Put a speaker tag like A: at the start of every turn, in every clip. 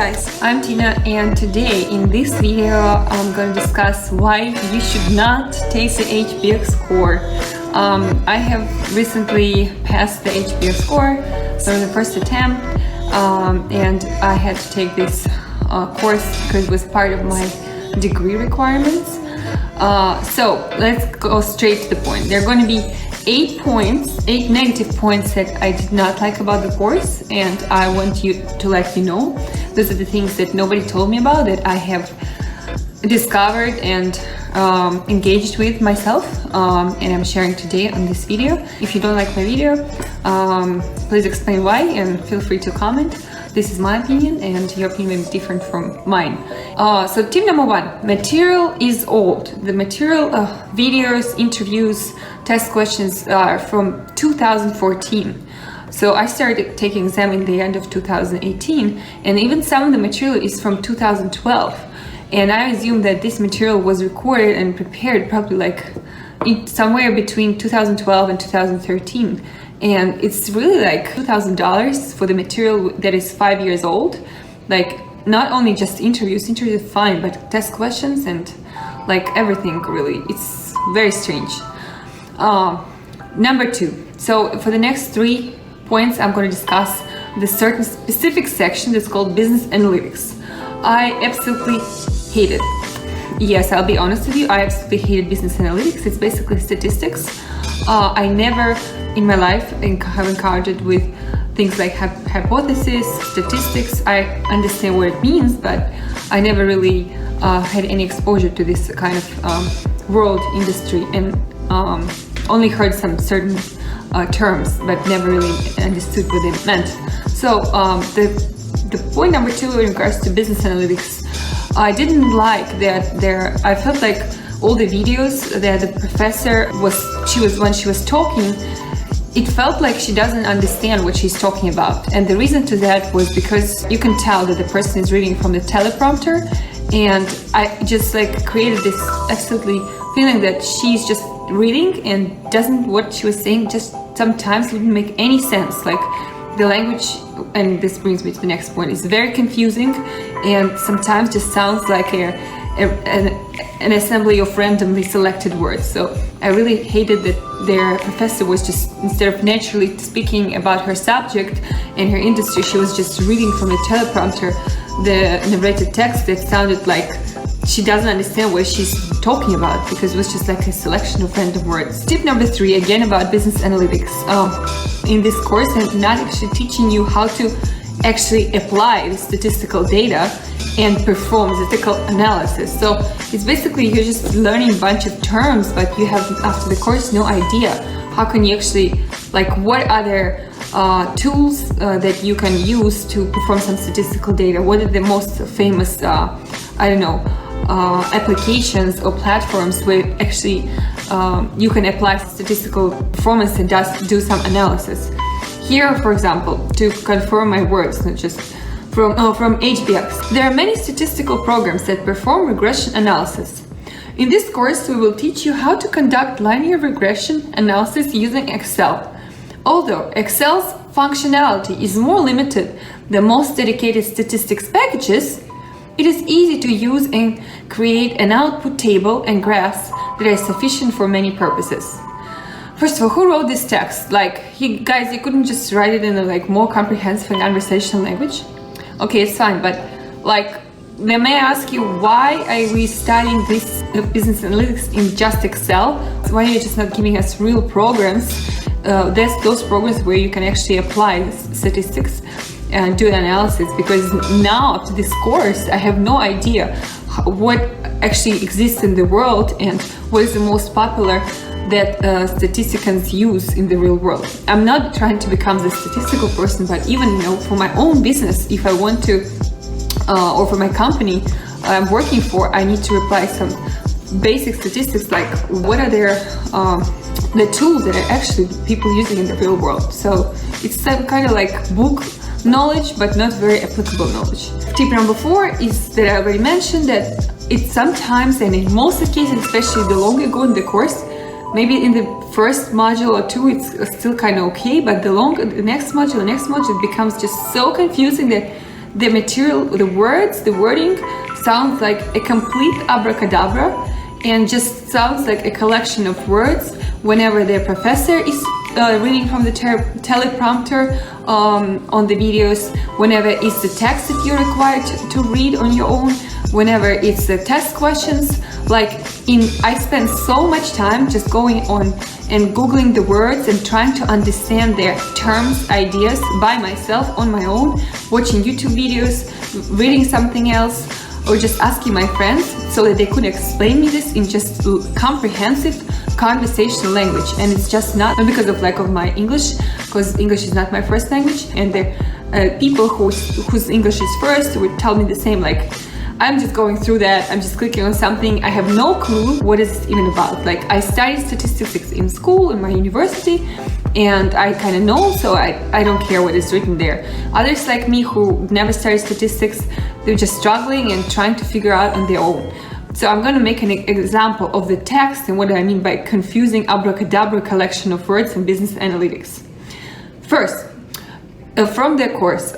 A: guys, I'm Tina, and today in this video I'm going to discuss why you should not take the HBX Core. I have recently passed the HBX Core, so the first attempt, and I had to take this course because it was part of my degree requirements. So let's go straight to the point. There are going to be 8 negative points that I did not like about the course, and I want you to let you know. Those are the things that nobody told me about, that I have discovered and engaged with myself, and I'm sharing today on this video. If you don't like my video, please explain why and feel free to comment. This is my opinion, and your opinion may be different from mine. So tip number 1, material is old. The material, videos, interviews, test questions are from 2014. So I started taking exam in the end of 2018, and even some of the material is from 2012. And I assume that this material was recorded and prepared probably like somewhere between 2012 and 2013. And it's really like $2,000 for the material that is 5 years old. Like, not only just interviews are fine, but test questions and like everything, really. It's very strange. Number 2. So for the next 3 points, I'm going to discuss the certain specific section that's called business analytics. I absolutely hate it. Yes, I'll be honest with you, I absolutely hated business analytics. It's basically statistics. I never in my life have encountered with things like hypothesis, statistics. I understand what it means, but I never really had any exposure to this kind of world industry, and only heard some certain terms, but never really understood what they meant. So the point number 2 in regards to business analytics, I didn't like that I felt like all the videos that the professor when she was talking, it felt like she doesn't understand what she's talking about. And the reason to that was because you can tell that the person is reading from the teleprompter, and I just like created this absolutely feeling that she's just reading and what she was saying just sometimes wouldn't make any sense. Like the language, and this brings me to the next point, is very confusing and sometimes just sounds like an assembly of randomly selected words. So I really hated that their professor was just, instead of naturally speaking about her subject and her industry, she was just reading from the teleprompter the narrated text that sounded like she doesn't understand what she's talking about, because it was just like a selection of random words. Tip number 3, again about business analytics. In this course, I'm not actually teaching you how to actually apply the statistical data and perform statistical analysis. So it's basically you're just learning a bunch of terms, but you have after the course no idea how can you actually, like, what other tools that you can use to perform some statistical data. What are the most famous applications or platforms where actually you can apply statistical performance and do some analysis. Here, for example, to confirm my words, not just from HBX, there are many statistical programs that perform regression analysis. In this course, we will teach you how to conduct linear regression analysis using Excel. Although Excel's functionality is more limited than most dedicated statistics packages, it is easy to use and create an output table and graphs that are sufficient for many purposes. First of all, who wrote this text? Like, you couldn't just write it in a like more comprehensive and conversational language? Okay, it's fine, but like, may I ask you, why are we studying this business analytics in just Excel? Why are you just not giving us real programs? There's those programs where you can actually apply statistics and do an analysis, because now to this course I have no idea what actually exists in the world and what is the most popular that statisticians use in the real world. I'm not trying to become the statistical person, but even for my own business, if I want to, or for my company I'm working for, I need to apply some basic statistics, like what are the tools that are actually people using in the real world. So it's some kind of like book knowledge, but not very applicable knowledge. Tip number 4 is that I already mentioned, that it's sometimes, and in most of the cases, especially the longer you go in the course, maybe in the first module or 2 it's still kind of okay, but the next module, it becomes just so confusing that the material, the words, the wording sounds like a complete abracadabra and just sounds like a collection of words whenever the professor is reading from the teleprompter on the videos, whenever it's the text that you're required to read on your own, whenever it's the test questions. I spend so much time just going on and googling the words and trying to understand their terms, ideas by myself on my own, watching YouTube videos, reading something else, or just asking my friends so that they could explain me this in just comprehensive conversational language. And it's just not because of lack of my English, because English is not my first language, and the people whose English is first would tell me the same, like, I'm just going through that, I'm just clicking on something, I have no clue what is it even about. Like, I studied statistics in school, in my university, and I kind of know, so I don't care what is written there. Others like me who never studied statistics, they're just struggling and trying to figure out on their own. So I'm going to make an example of the text and what I mean by confusing abracadabra collection of words in business analytics. First, from the course,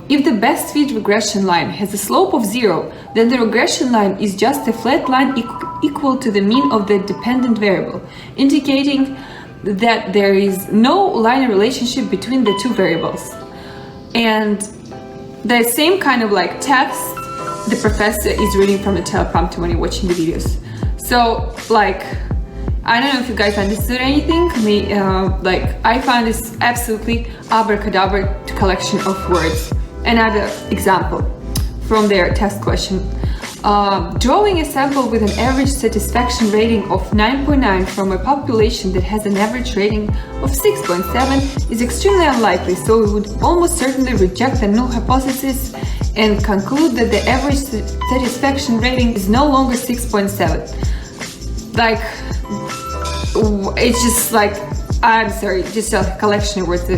A: if the best fit regression line has a slope of 0, then the regression line is just a flat line equal to the mean of the dependent variable, indicating that there is no linear relationship between the two variables. And the same kind of like text the professor is reading from the teleprompter when you're watching the videos. So like, I don't know if you guys understood anything. I found this absolutely abracadabra collection of words. Another example from their test question. Drawing a sample with an average satisfaction rating of 9.9 from a population that has an average rating of 6.7 is extremely unlikely, so we would almost certainly reject the null hypothesis and conclude that the average satisfaction rating is no longer 6.7. Like, it's just like, I'm sorry, just a collection of words.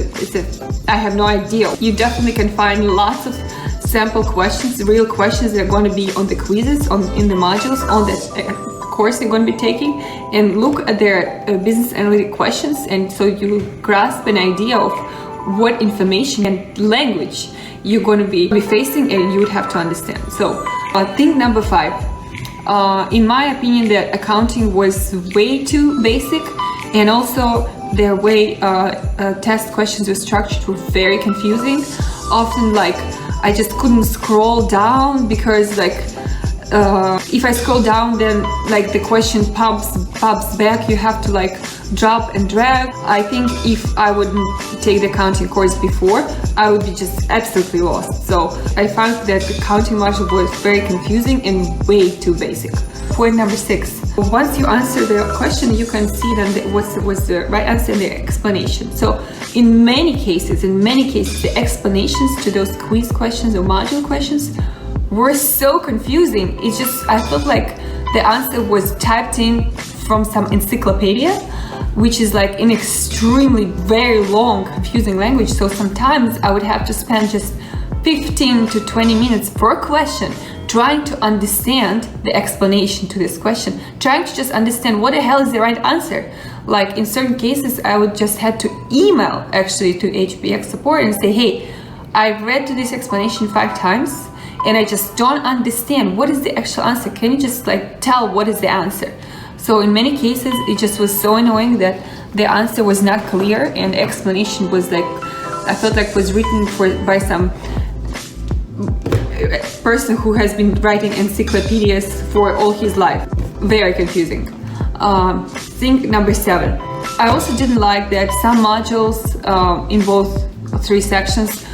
A: I have no idea. You definitely can find lots of sample questions, real questions that are going to be on the quizzes, in the modules, on the course you're going to be taking, and look at their business analytic questions, and so you grasp an idea of what information and language you're going to be facing and you would have to understand. So thing number 5. In my opinion, the accounting was way too basic, and also their way test questions were structured were very confusing. Often, like, I just couldn't scroll down because, like, if I scroll down, then like the question pops back. You have to like drop and drag. I think if I wouldn't take the accounting course before, I would be just absolutely lost. So I found that the accounting module was very confusing and way too basic. Point number 6. Once you answer the question, you can see then what's the right answer and the explanation. So in many cases, the explanations to those quiz questions or module questions were so confusing. It's just, I felt like the answer was typed in from some encyclopedia, which is like an extremely very long, confusing language. So sometimes I would have to spend just 15 to 20 minutes per question trying to understand the explanation to this question, trying to just understand what the hell is the right answer. Like in certain cases, I would just had to email actually to HBX support and say, hey, I read to this explanation 5 times and I just don't understand what is the actual answer. Can you just like tell what is the answer? So in many cases, it just was so annoying that the answer was not clear and the explanation was like, I felt like was written by some person who has been writing encyclopedias for all his life. Very confusing. Thing number 7. I also didn't like that some modules in both 3 sections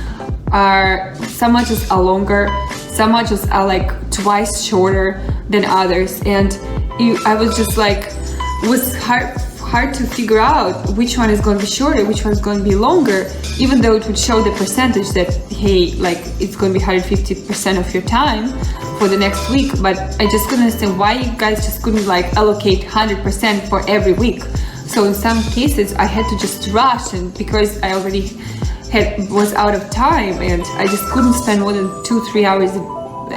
A: some modules are longer, some modules are like twice shorter than others, and I was just like, it was hard to figure out which one is going to be shorter, which one is going to be longer, even though it would show the percentage that, hey, like it's going to be 150% of your time for the next week. But I just couldn't understand why you guys just couldn't like allocate 100% for every week. So in some cases I had to just rush, and because I already was out of time, and I just couldn't spend more than 2-3 hours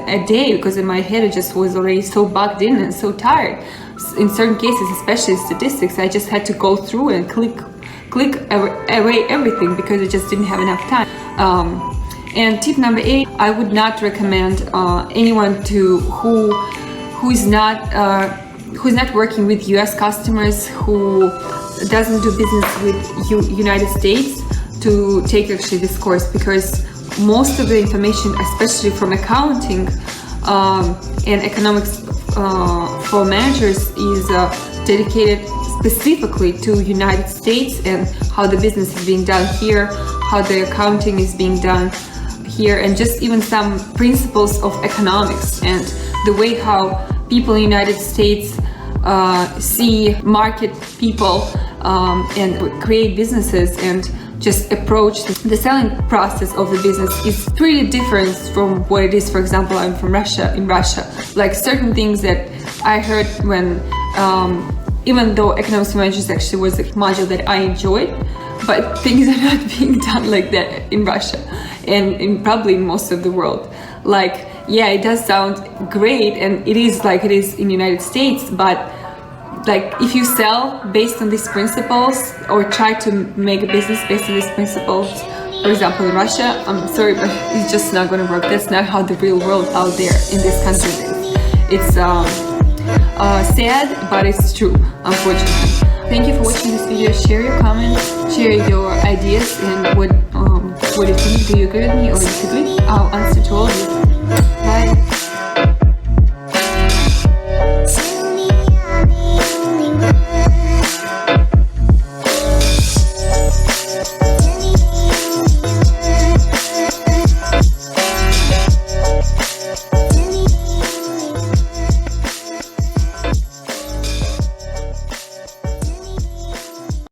A: a day because in my head it just was already so bugged in and so tired. In certain cases, especially statistics, I just had to go through and click away everything because I just didn't have enough time. And tip number 8, I would not recommend anyone to who's not working with US customers, who doesn't do business with United States, to take actually this course, because most of the information, especially from accounting and economics for managers, is dedicated specifically to United States and how the business is being done here, how the accounting is being done here, and just even some principles of economics and the way how people in the United States see market people and create businesses and just approach the selling process of the business is pretty different from what it is. For example, I'm from Russia. In Russia, like certain things that I heard when even though economics for managers actually was a module that I enjoyed, but things are not being done like that in Russia and in probably in most of the world. Like, yeah, it does sound great and it is like it is in the United States, but like if you sell based on these principles or try to make a business based on these principles, for example in Russia, I'm sorry, but it's just not going to work. That's not how the real world out there in this country is. It's sad, but it's true, unfortunately. Thank you for watching this video. Share your comments, share your ideas, and what do you think? Do you agree with me or disagree? I'll answer to all of you. Bye.